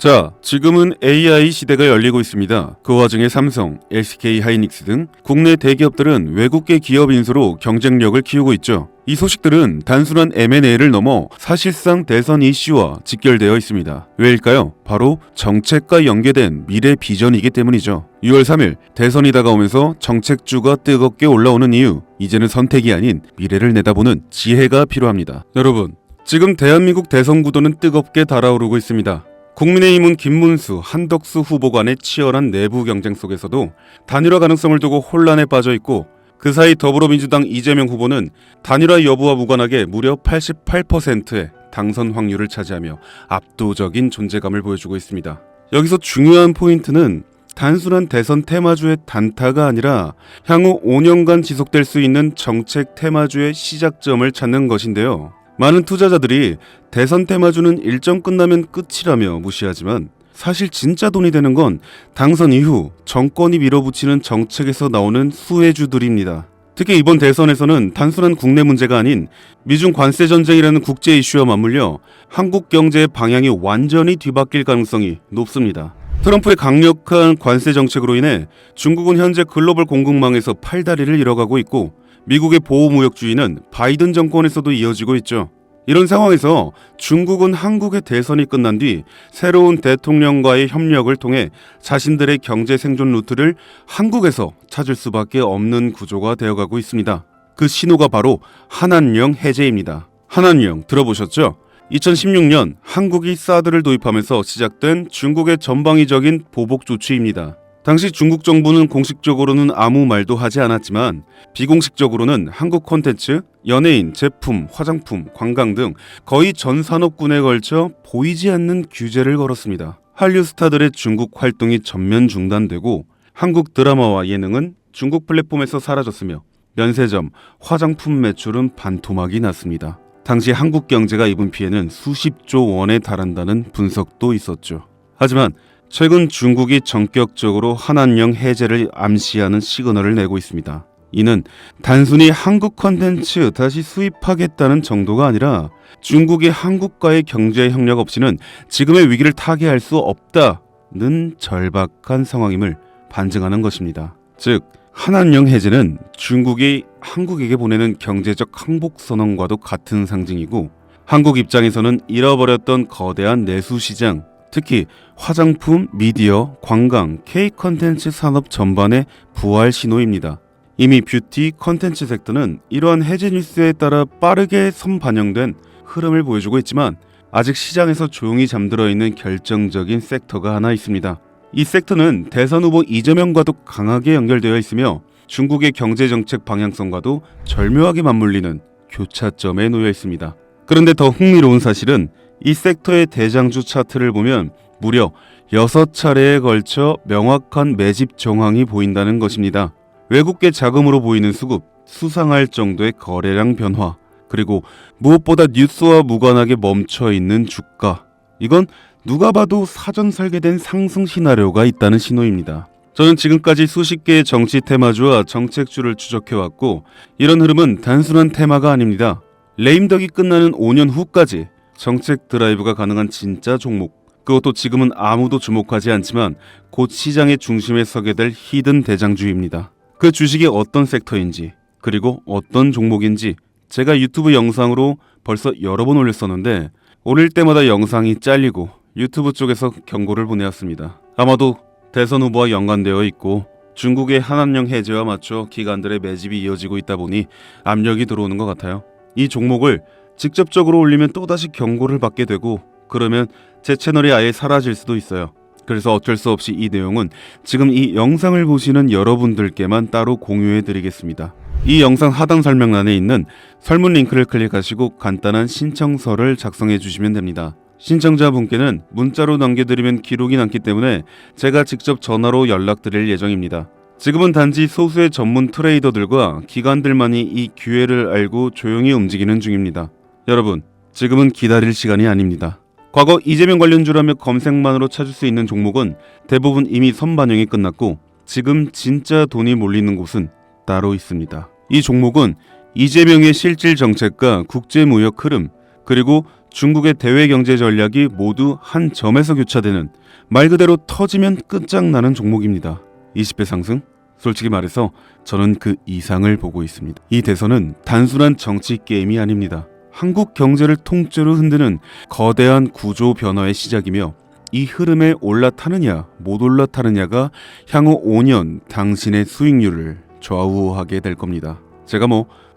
자, 지금은 AI 시대가 열리고 있습니다. 그 와중에 삼성, SK 하이닉스 등 국내 대기업들은 외국계 기업 인수로 경쟁력을 키우고 있죠. 이 소식들은 단순한 M&A를 넘어 사실상 대선 이슈와 직결되어 있습니다. 왜일까요? 바로 정책과 연계된 미래 비전이기 때문이죠. 6월 3일 대선이 다가오면서 정책주가 뜨겁게 올라오는 이유, 이제는 선택이 아닌 미래를 내다보는 지혜가 필요합니다. 여러분, 지금 대한민국 대선 구도는 뜨겁게 달아오르고 있습니다. 국민의힘은 김문수, 한덕수 후보 간의 치열한 내부 경쟁 속에서도 단일화 가능성을 두고 혼란에 빠져 있고, 그 사이 더불어민주당 이재명 후보는 단일화 여부와 무관하게 무려 88%의 당선 확률을 차지하며 압도적인 존재감을 보여주고 있습니다. 여기서 중요한 포인트는 단순한 대선 테마주의 단타가 아니라 향후 5년간 지속될 수 있는 정책 테마주의 시작점을 찾는 것인데요. 많은 투자자들이 대선 테마주는 일정 끝나면 끝이라며 무시하지만, 사실 진짜 돈이 되는 건 당선 이후 정권이 밀어붙이는 정책에서 나오는 수혜주들입니다. 특히 이번 대선에서는 단순한 국내 문제가 아닌 미중 관세 전쟁이라는 국제 이슈와 맞물려 한국 경제의 방향이 완전히 뒤바뀔 가능성이 높습니다. 트럼프의 강력한 관세 정책으로 인해 중국은 현재 글로벌 공급망에서 팔다리를 잃어가고 있고, 미국의 보호무역주의는 바이든 정권에서도 이어지고 있죠. 이런 상황에서 중국은 한국의 대선이 끝난 뒤 새로운 대통령과의 협력을 통해 자신들의 경제 생존 루트를 한국에서 찾을 수밖에 없는 구조가 되어가고 있습니다. 그 신호가 바로 한한령 해제입니다. 한한령 들어보셨죠? 2016년 한국이 사드를 도입하면서 시작된 중국의 전방위적인 보복 조치입니다. 당시 중국 정부는 공식적으로는 아무 말도 하지 않았지만 비공식적으로는 한국 콘텐츠, 연예인, 제품, 화장품, 관광 등 거의 전 산업군에 걸쳐 보이지 않는 규제를 걸었습니다. 한류 스타들의 중국 활동이 전면 중단되고 한국 드라마와 예능은 중국 플랫폼에서 사라졌으며 면세점, 화장품 매출은 반토막이 났습니다. 당시 한국 경제가 입은 피해는 수십조 원에 달한다는 분석도 있었죠. 하지만 최근 중국이 전격적으로 한한령 해제를 암시하는 시그널을 내고 있습니다. 이는 단순히 한국 콘텐츠 다시 수입하겠다는 정도가 아니라 중국이 한국과의 경제 협력 없이는 지금의 위기를 타개할 수 없다는 절박한 상황임을 반증하는 것입니다. 즉, 한한령 해제는 중국이 한국에게 보내는 경제적 항복 선언과도 같은 상징이고, 한국 입장에서는 잃어버렸던 거대한 내수 시장, 특히 화장품, 미디어, 관광, K-컨텐츠 산업 전반의 부활 신호입니다. 이미 뷰티, 컨텐츠 섹터는 이러한 해제 뉴스에 따라 빠르게 선반영된 흐름을 보여주고 있지만, 아직 시장에서 조용히 잠들어 있는 결정적인 섹터가 하나 있습니다. 이 섹터는 대선 후보 이재명과도 강하게 연결되어 있으며 중국의 경제정책 방향성과도 절묘하게 맞물리는 교차점에 놓여 있습니다. 그런데 더 흥미로운 사실은 이 섹터의 대장주 차트를 보면 무려 6차례에 걸쳐 명확한 매집 정황이 보인다는 것입니다. 외국계 자금으로 보이는 수급, 수상할 정도의 거래량 변화, 그리고 무엇보다 뉴스와 무관하게 멈춰있는 주가, 이건 누가 봐도 사전 설계된 상승 시나리오가 있다는 신호입니다. 저는 지금까지 수십 개의 정치 테마주와 정책주를 추적해왔고, 이런 흐름은 단순한 테마가 아닙니다. 레임덕이 끝나는 5년 후까지 정책 드라이브가 가능한 진짜 종목, 그것도 지금은 아무도 주목하지 않지만 곧 시장의 중심에 서게 될 히든 대장주입니다. 그 주식이 어떤 섹터인지, 그리고 어떤 종목인지 제가 유튜브 영상으로 벌써 여러 번 올렸었는데, 올릴 때마다 영상이 잘리고 유튜브 쪽에서 경고를 보내왔습니다. 아마도 대선 후보와 연관되어 있고 중국의 한한령 해제와 맞춰 기관들의 매집이 이어지고 있다 보니 압력이 들어오는 것 같아요. 이 종목을 직접적으로 올리면 또다시 경고를 받게 되고, 그러면 제 채널이 아예 사라질 수도 있어요. 그래서 어쩔 수 없이 이 내용은 지금 이 영상을 보시는 여러분들께만 따로 공유해 드리겠습니다. 이 영상 하단 설명란에 있는 설문 링크를 클릭하시고 간단한 신청서를 작성해 주시면 됩니다. 신청자분께는 문자로 남겨드리면 기록이 남기 때문에 제가 직접 전화로 연락드릴 예정입니다. 지금은 단지 소수의 전문 트레이더들과 기관들만이 이 기회를 알고 조용히 움직이는 중입니다. 여러분, 지금은 기다릴 시간이 아닙니다. 과거 이재명 관련주라며 검색만으로 찾을 수 있는 종목은 대부분 이미 선반영이 끝났고, 지금 진짜 돈이 몰리는 곳은 따로 있습니다. 이 종목은 이재명의 실질 정책과 국제무역 흐름, 그리고 중국의 대외 경제 전략이 모두 한 점에서 교차되는, 말 그대로 터지면 끝장나는 종목입니다. 20배 상승? 솔직히 말해서 저는 그 이상을 보고 있습니다. 이 대선은 단순한 정치 게임이 아닙니다. 한국 경제를 통째로 흔드는 거대한 구조 변화의 시작이며, 이 흐름에 올라타느냐 못 올라타느냐가 향후 5년 당신의 수익률을 좌우하게 될 겁니다. 제가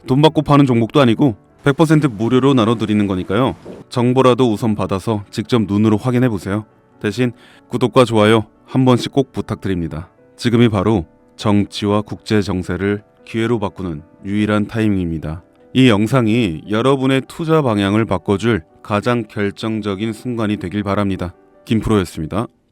돈 받고 파는 종목도 아니고 100% 무료로 나눠드리는 거니까요. 정보라도 우선 받아서 직접 눈으로 확인해 보세요. 대신 구독과 좋아요 한 번씩 꼭 부탁드립니다. 지금이 바로 정치와 국제 정세를 기회로 바꾸는 유일한 타이밍입니다. 이 영상이 여러분의 투자 방향을 바꿔줄 가장 결정적인 순간이 되길 바랍니다. 김프로였습니다.